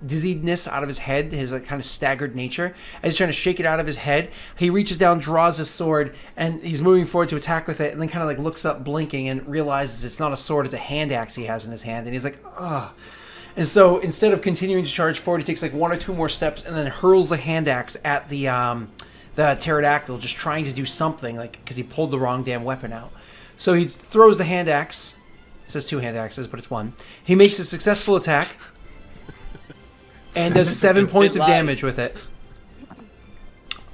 dizziness out of his head, his like kind of staggered nature. As he's trying to shake it out of his head, he reaches down, draws his sword, and he's moving forward to attack with it, and then kind of like looks up, blinking, and realizes it's not a sword, it's a hand axe he has in his hand, and he's like, ugh. And so instead of continuing to charge forward, he takes like one or two more steps, and then hurls the hand axe at the pterodactyl, just trying to do something, like because he pulled the wrong damn weapon out. So he throws the hand axe. It says two hand axes, but it's one. He makes a successful attack. And does 7 points of damage with it.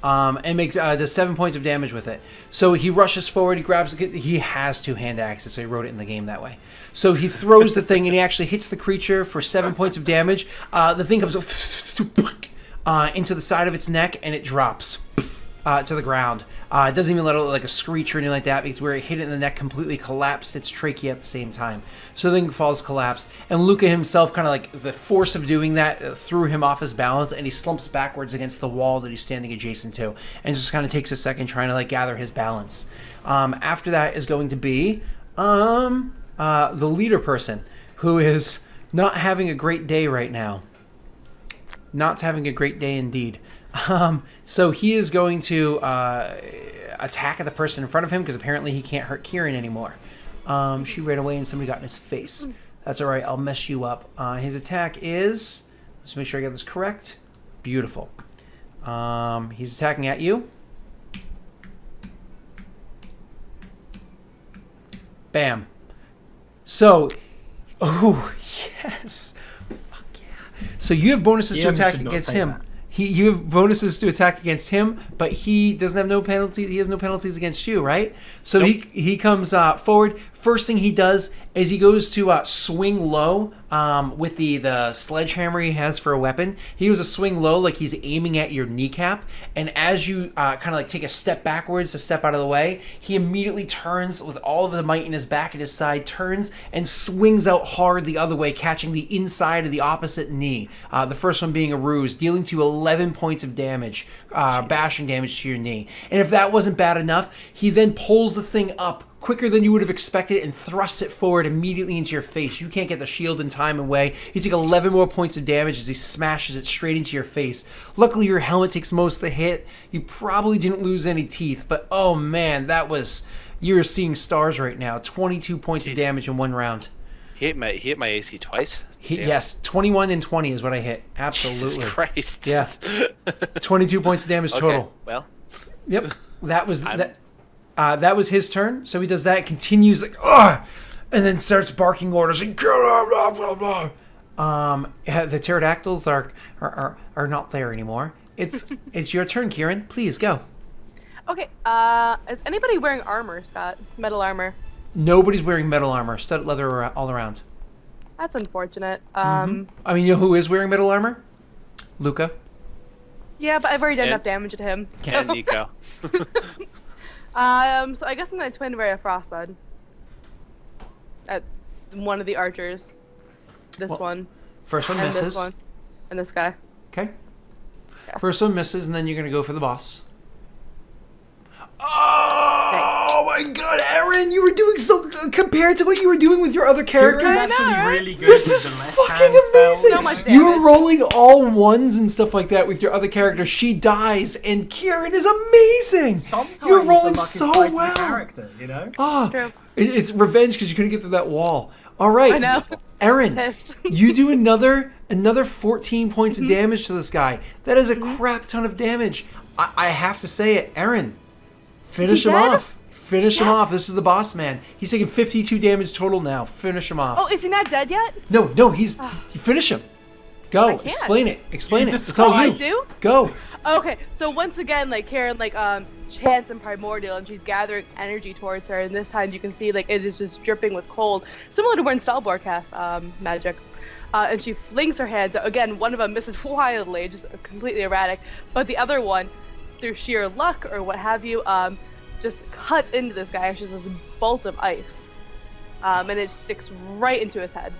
Does 7 points of damage with it. So he rushes forward. He grabs. He has two hand axes, so he wrote it in the game that way. So he throws the thing, and he actually hits the creature for 7 points of damage. The thing comes into the side of its neck, and it drops to the ground. It doesn't even let out like a screech or anything like that because where it hit it in the neck completely collapsed its trachea at the same time. So the thing falls collapsed. And Luca himself, kind of like the force of doing that threw him off his balance, and he slumps backwards against the wall that he's standing adjacent to, and just kind of takes a second trying to like gather his balance. After that is going to be the leader person, who is not having a great day right now. Not having a great day indeed. So he is going to attack at the person in front of him because apparently he can't hurt Kieran anymore. She ran away and somebody got in his face. That's all right. I'll mess you up. His attack is... Let's make sure I get this correct. Beautiful. He's attacking at you. Bam. So... Oh, yes. Fuck yeah. So you have bonuses to attack against him. You have bonuses to attack against him, but he doesn't have no penalties. He has no penalties against you, right? So nope. he comes forward. First thing he does is he goes to swing low with the sledgehammer he has for a weapon. He goes to swing low like he's aiming at your kneecap. And as you kind of like take a step backwards to step out of the way, he immediately turns with all of the might in his back and his side, turns and swings out hard the other way, catching the inside of the opposite knee. The first one being a ruse, dealing to 11 points of damage, bashing damage to your knee. And if that wasn't bad enough, he then pulls the thing up quicker than you would have expected and thrusts it forward immediately into your face. You can't get the shield in time away. You take 11 more points of damage as he smashes it straight into your face. Luckily, your helmet takes most of the hit. You probably didn't lose any teeth, but oh man, that was... You're seeing stars right now. 22 points of damage in one round. He hit my AC twice? Yes, 21 and 20 is what I hit. Absolutely. Jesus Christ. Yeah. 22 points of damage total. Okay, well. Yep. That was... that was his turn, so he does that, continues like, ugh, and then starts barking orders and blah, blah, blah. The pterodactyls are not there anymore. It's your turn, Kieran. Please go. Okay. Is anybody wearing armor, Scott? Metal armor? Nobody's wearing metal armor. Studded leather all around. That's unfortunate. I mean, you know who is wearing metal armor? Luca. Yeah, but I've already done enough damage to him. And Nico. So I guess I'm gonna twin ray a frost then. At one of the archers. This one. First one and misses. This one. And this guy. Okay. Yeah. First one misses, and then you're gonna go for the boss. Oh my God, Aaron! You were doing so compared to what you were doing with your other character. Kieran's actually really good. This is fucking amazing. So much damage. You were rolling all ones and stuff like that with your other character. She dies, and Kieran is amazing. Sometimes You're rolling the luck so is like well. the character, you know? Oh, True. it's revenge because you couldn't get through that wall. All right, I know. Aaron, Pissed. you do another 14 points of damage to this guy. That is a crap ton of damage. I have to say it, Aaron. Finish him off. Finish him off. This is the boss man. He's taking 52 damage total now. Finish him off. Oh, is he not dead yet? No, you finish him. Go. can't. Explain it. Explain You it. It's all you. I do? Go. Okay, so once again, like Karen, chants and primordial, and she's gathering energy towards her, and this time you can see like it is just dripping with cold, similar to when Stalbor casts magic. And she flings her hands out. Again, one of them misses wildly, just completely erratic, but the other one, through sheer luck or what have you, just cuts into this guy. It's just this bolt of ice, and it sticks right into his head.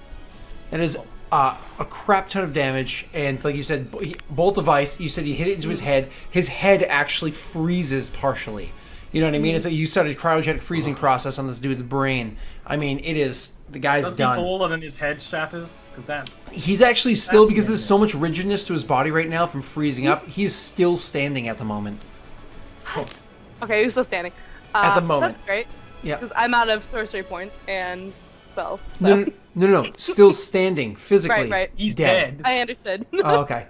That is a crap ton of damage, and like you said, bolt of ice. You said you hit it into his head. His head actually freezes partially. You know what I mean? It's like you started a cryogenic freezing process on this dude's brain. I mean, it is the guy's Does done. he fall and then his head shatters? Because that's... He's actually still, because there's so much rigidness to his body right now from freezing up, he's still standing at the moment. Okay, he's still standing. At the So moment. that's great. Yeah. Because I'm out of sorcery points and spells. So. No. Still standing, physically. Right. He's dead. I understood. Oh, okay.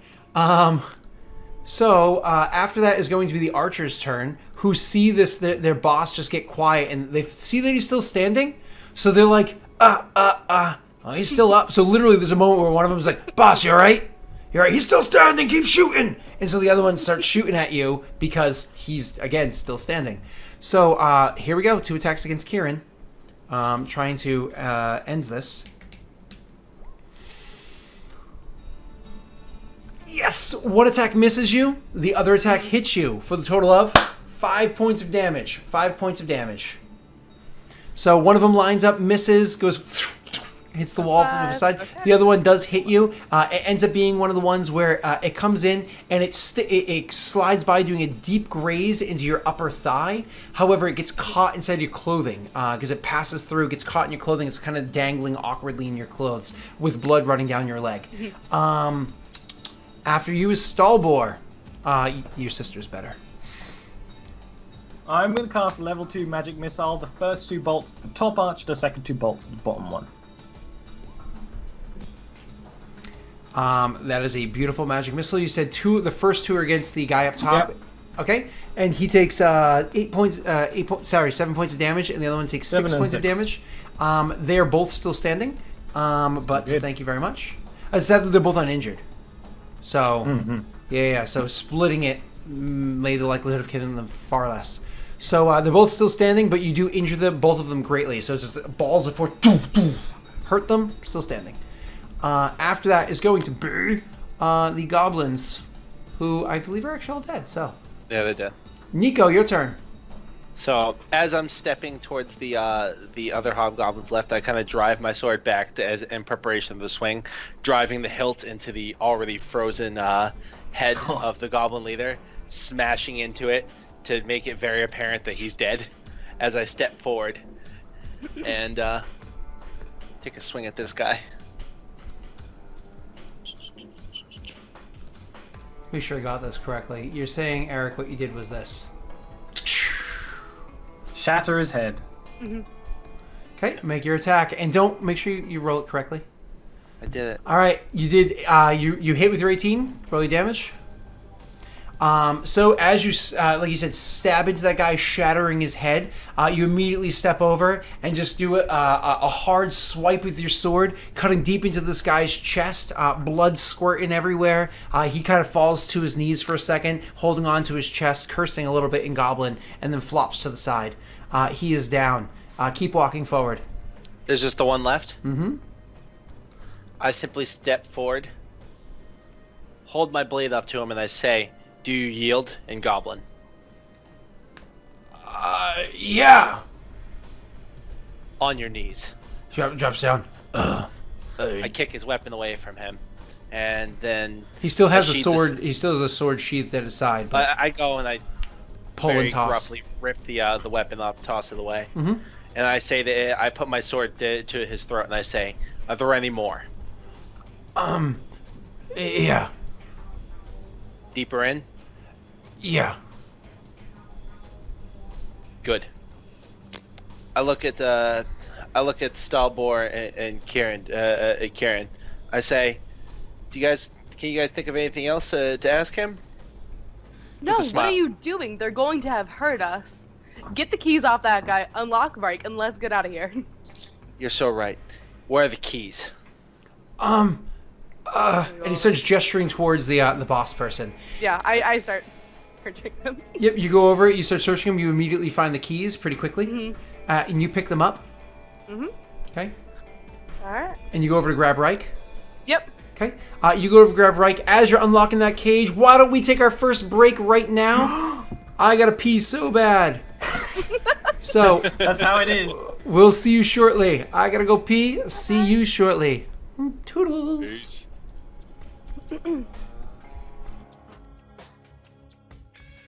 So after that is going to be the archer's turn, who see their boss just get quiet, and they see that he's still standing, so they're like, oh, he's still up. So literally there's a moment where one of them's like, boss, you alright? You're right. He's still standing. Keep shooting. And so the other one starts shooting at you because he's, again, still standing. So here we go. 2 attacks against Kieran. Trying to end this. Yes! One attack misses you. The other attack hits you for the total of 5 points of damage. 5 points of damage. So one of them lines up, misses, goes, hits the wall from the side. Okay. The other one does hit you. It ends up being one of the ones where it comes in and it slides by, doing a deep graze into your upper thigh. However, it gets caught inside your clothing because it passes through, gets caught in your clothing. It's kind of dangling awkwardly in your clothes with blood running down your leg. After you is Stalbor. Your sister's better. I'm going to cast level 2 magic missile. The first 2 bolts at the top arch, the second 2 bolts at the bottom one. That is a beautiful magic missile. You said the first 2 are against the guy up top. Yep. Okay, and he takes 7 points of damage, and the other one takes 6 points of damage. They are both still standing, but good. thank you very much. Sadly, they're both uninjured. So, yeah. So splitting it made the likelihood of killing them far less. So they're both still standing, but you do injure both of them greatly. So it's just balls of force, hurt them, still standing. After that is going to be the goblins, who I believe are actually all dead. So Yeah, they're dead. Nico, your turn. So as I'm stepping towards the other hobgoblins left, I kind of drive my sword back in preparation of the swing, driving the hilt into the already frozen head of the goblin leader, smashing into it to make it very apparent that he's dead. As I step forward and take a swing at this guy. Make sure I got this correctly. You're saying, Eric, what you did was this. Shatter his head. Okay, make your attack, and don't make sure you roll it correctly. I did it. All right, you did. You hit with your 18. Roll your damage. So as you, like you said, stab into that guy, shattering his head, you immediately step over and just do a hard swipe with your sword, cutting deep into this guy's chest, blood squirting everywhere. He kind of falls to his knees for a second, holding on to his chest, cursing a little bit in Goblin, and then flops to the side. He is down. Keep walking forward. There's just the one left? Mm-hmm. I simply step forward, hold my blade up to him, and I say, "Do you yield?" in Goblin. Yeah. On your knees. Drops down. I kick his weapon away from him, and then He still has a sheath sword. He still has a sword sheathed at his side, but I go and I pull very and toss. roughly rip the weapon up, toss it away, Mm-hmm. and I say that I put my sword to his throat, and I say, "Are there any more?" Yeah. Deeper in. Yeah. Good. I look at Stalbor and Kieran. I say, can you guys think of anything else to ask him? No, a what smile. are you doing? They're going to have heard us. Get the keys off that guy, unlock Vark, and let's get out of here. You're so right. Where are the keys? And he starts gesturing towards the boss person. Yeah, I start searching them. Yep, you go over it, you start searching them, you immediately find the keys pretty quickly. Mhm. And you pick them up. Mhm. Okay. Alright. And you go over to grab Reich. Yep. Okay. You go over to grab Reich. As you're unlocking that cage, why don't we take our first break right now? I gotta pee so bad. So, That's how it is. we'll see you shortly. I gotta go pee. See you shortly. Toodles. Peace.